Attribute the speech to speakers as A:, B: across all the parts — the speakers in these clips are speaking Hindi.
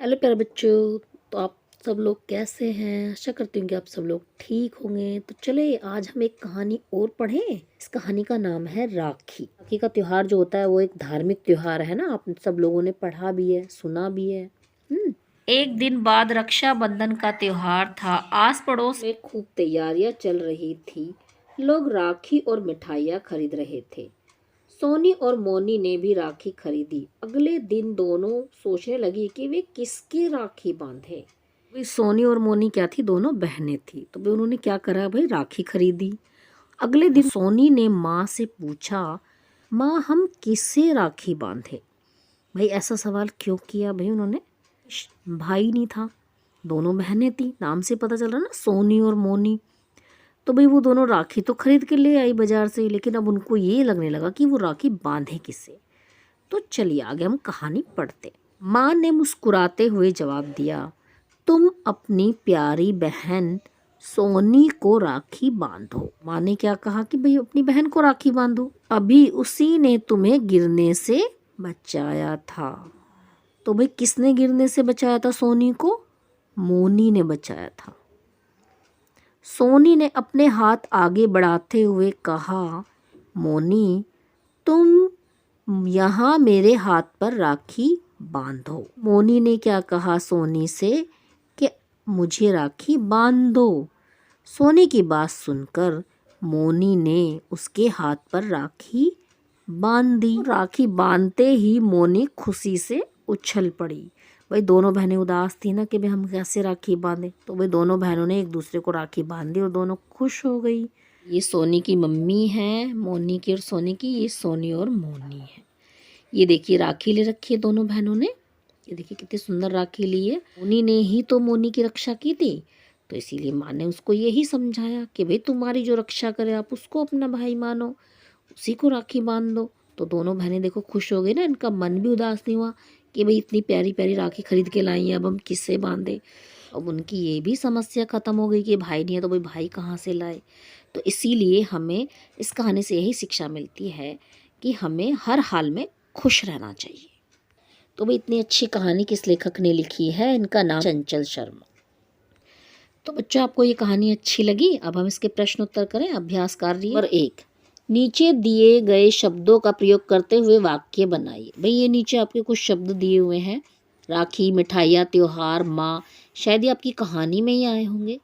A: हेलो प्यारे बच्चों। तो आप सब लोग कैसे हैं? आशा करती हूँ कि आप सब लोग ठीक होंगे। तो चले आज हम एक कहानी और पढ़ें। इस कहानी का नाम है राखी। राखी का त्योहार जो होता है वो एक धार्मिक त्योहार है ना। आप सब लोगों ने पढ़ा भी है, सुना भी है। एक दिन बाद रक्षाबंधन का त्योहार था। आस पड़ोस में खूब तैयारियां चल रही थी। लोग राखी और मिठाइयाँ खरीद रहे थे। सोनी और मोनी ने भी राखी खरीदी। अगले दिन दोनों सोचने लगी कि वे किसकी राखी बांधे। भाई सोनी और मोनी क्या थी? दोनों बहनें थी। तो भाई उन्होंने क्या करा? भाई राखी खरीदी। अगले दिन सोनी ने माँ से पूछा, माँ हम किससे राखी बांधे? भाई ऐसा सवाल क्यों किया? भाई उन्होंने भाई नहीं था, दोनों बहनें थी। नाम से पता चल रहा ना, सोनी और मोनी। तो भाई वो दोनों राखी तो खरीद के ले आई बाजार से, लेकिन अब उनको ये लगने लगा कि वो राखी बांधे किससे। तो चलिए आगे हम कहानी पढ़ते। माँ ने मुस्कुराते हुए जवाब दिया, तुम अपनी प्यारी बहन सोनी को राखी बांधो। माँ ने क्या कहा कि भाई अपनी बहन को राखी बांधो, अभी उसी ने तुम्हें गिरने से बचाया था। तो भाई किसने गिरने से बचाया था सोनी को? मोनी ने बचाया था। सोनी ने अपने हाथ आगे बढ़ाते हुए कहा, मोनी तुम यहाँ मेरे हाथ पर राखी बांधो। मोनी ने क्या कहा सोनी से कि मुझे राखी बांध दो। सोनी की बात सुनकर मोनी ने उसके हाथ पर राखी बांध दी। राखी बांधते ही मोनी खुशी से उछल पड़ी। भाई दोनों बहनें उदास थी ना कि भाई हम कैसे राखी बांधे। तो भाई दोनों बहनों ने एक दूसरे को राखी बांध दी और दोनों खुश हो गई। ये सोनी की मम्मी है, मोनी की और सोनी की। ये सोनी और मोनी है। ये देखिए राखी ले रखी है दोनों बहनों ने। ये देखिए कितनी सुंदर राखी ली है। मोनी ने ही तो मोनी की रक्षा की थी, तो इसीलिए माँ ने उसको यही समझाया कि भाई तुम्हारी जो रक्षा करे आप उसको अपना भाई मानो, उसी को राखी बांध दो। तो दोनों बहनें देखो खुश हो गई ना, इनका मन भी उदास नहीं हुआ कि भाई इतनी प्यारी प्यारी राखी खरीद के लाई हैं, अब हम किससे बांधे। अब उनकी ये भी समस्या खत्म हो गई कि भाई नहीं है तो भाई कहाँ से लाए। तो इसीलिए हमें इस कहानी से यही शिक्षा मिलती है कि हमें हर हाल में खुश रहना चाहिए। तो भाई इतनी अच्छी कहानी किस लेखक ने लिखी है? इनका नाम चंचल शर्मा। तो बच्चों आपको ये कहानी अच्छी लगी? अब हम इसके प्रश्न उत्तर करें। अभ्यास कार्य नंबर 1, नीचे दिए गए शब्दों का प्रयोग करते हुए वाक्य बनाइए। भाई ये नीचे आपके कुछ शब्द दिए हुए हैं, राखी, मिठाइयाँ, त्योहार, माँ। शायद ये आपकी कहानी में ही आए होंगे,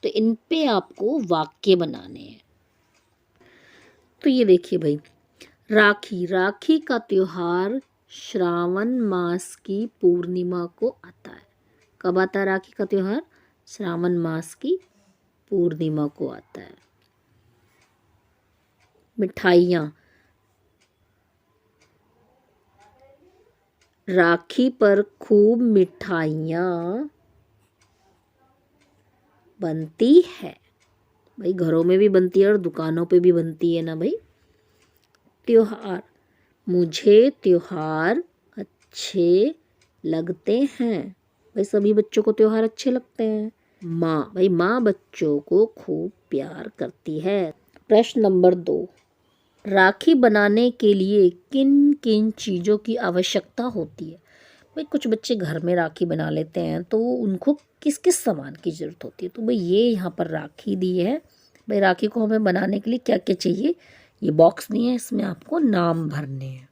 A: तो इन पे आपको वाक्य बनाने हैं। तो ये देखिए भाई, राखी, राखी का त्योहार श्रावण मास की पूर्णिमा को आता है। कब आता है राखी का त्योहार? श्रावण मास की पूर्णिमा को आता है। मिठाइयाँ, राखी पर खूब मिठाइयाँ बनती है। भाई घरों में भी बनती है और दुकानों पे भी बनती है ना भाई। त्योहार, मुझे त्योहार अच्छे लगते हैं। भाई सभी बच्चों को त्योहार अच्छे लगते हैं। माँ, भाई माँ बच्चों को खूब प्यार करती है। प्रश्न नंबर 2, राखी बनाने के लिए किन किन चीज़ों की आवश्यकता होती है? भाई कुछ बच्चे घर में राखी बना लेते हैं, तो उनको किस किस सामान की ज़रूरत होती है? तो भाई ये यहाँ पर राखी दी है। भाई राखी को हमें बनाने के लिए क्या क्या चाहिए? ये बॉक्स नहीं है, इसमें आपको नाम भरने हैं।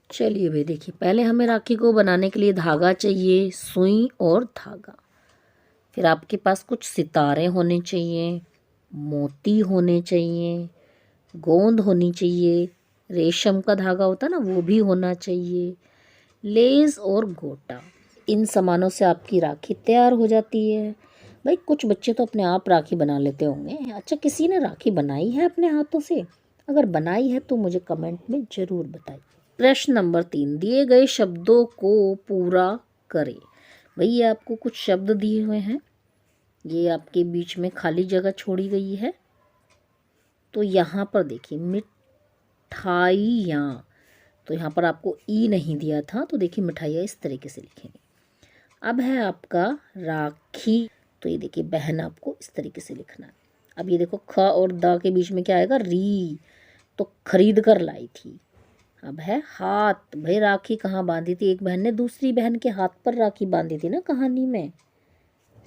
A: चलिए भाई देखिए, पहले हमें राखी को बनाने के लिए धागा चाहिए, सुई और धागा। फिर आपके पास कुछ सितारे होने चाहिए, मोती होने चाहिए, गोंद होनी चाहिए, रेशम का धागा होता है ना वो भी होना चाहिए, लेस और गोटा। इन सामानों से आपकी राखी तैयार हो जाती है। भाई कुछ बच्चे तो अपने आप राखी बना लेते होंगे। अच्छा, किसी ने राखी बनाई है अपने हाथों से? अगर बनाई है तो मुझे कमेंट में ज़रूर बताइए। प्रश्न नंबर 3, दिए गए शब्दों को पूरा करें। भाई ये आपको कुछ शब्द दिए हुए हैं, ये आपके बीच में खाली जगह छोड़ी गई है। तो यहाँ पर देखिए मिठाइयाँ, तो यहाँ पर आपको ई नहीं दिया था, तो देखिए मिठाइयाँ इस तरीके से लिखेंगे। अब है आपका राखी, तो ये देखिए बहन आपको इस तरीके से लिखना है। अब ये देखो ख और द के बीच में क्या आएगा? री, तो खरीद कर लाई थी। अब है हाथ। भाई राखी कहाँ बांधी थी? एक बहन ने दूसरी बहन के हाथ पर राखी बांधी थी ना कहानी में।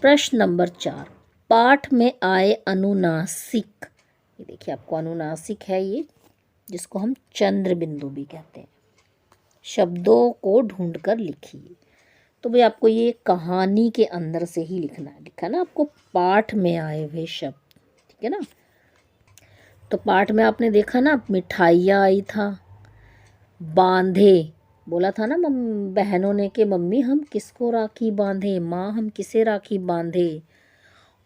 A: प्रश्न नंबर 4, पाठ में आए अनुनासिक। ये देखिए आपको अनुनासिक है ये, जिसको हम चंद्र बिंदु भी कहते हैं। शब्दों को ढूंढकर लिखिए। तो भाई आपको ये कहानी के अंदर से ही लिखना है। लिखा ना आपको पाठ में आए हुए शब्द, ठीक है ना। तो पाठ में आपने देखा ना, मिठाइयाँ आई था, बांधे बोला था ना बहनों ने कि मम्मी हम किसको राखी बांधे, माँ हम किसे राखी बांधे।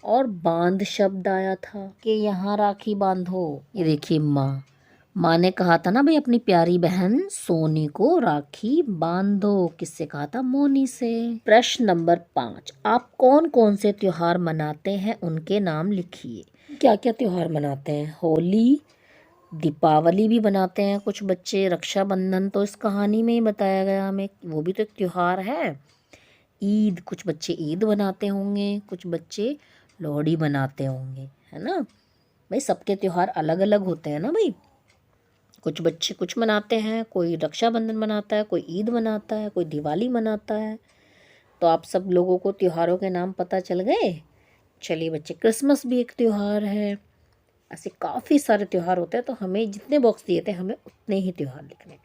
A: और बांध शब्द आया था कि यहाँ राखी बांधो। ये देखिए माँ ने कहा था ना भाई अपनी प्यारी बहन सोनी को राखी बांधो। किससे कहा था? मोनी से। प्रश्न नंबर 5, आप कौन कौन से त्योहार मनाते हैं उनके नाम लिखिए। क्या क्या त्योहार मनाते हैं? होली, दीपावली भी बनाते हैं कुछ बच्चे, रक्षाबंधन तो इस कहानी में ही बताया गया हमें, वो भी तो एक त्योहार है। ईद, कुछ बच्चे ईद बनाते होंगे, कुछ बच्चे लोहड़ी बनाते होंगे, है ना। भाई सबके त्योहार अलग अलग होते हैं ना भाई। कुछ बच्चे कुछ मनाते हैं, कोई रक्षाबंधन मनाता है, कोई ईद मनाता है, कोई दिवाली मनाता है। तो आप सब लोगों को त्योहारों के नाम पता चल गए। चलिए बच्चे, क्रिसमस भी एक त्योहार है। ऐसे काफ़ी सारे त्यौहार होते हैं, तो हमें जितने बॉक्स दिए थे हमें उतने ही त्यौहार लिखने हैं।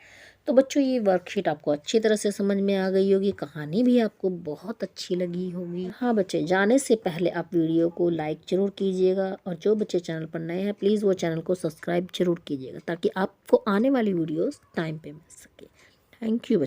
A: तो बच्चों ये वर्कशीट आपको अच्छी तरह से समझ में आ गई होगी, कहानी भी आपको बहुत अच्छी लगी होगी। हाँ बच्चे, जाने से पहले आप वीडियो को लाइक ज़रूर कीजिएगा, और जो बच्चे चैनल पर नए हैं प्लीज़ वो चैनल को सब्सक्राइब जरूर कीजिएगा, ताकि आपको आने वाली वीडियोज़ टाइम पर मिल सके। थैंक यू बच्चे।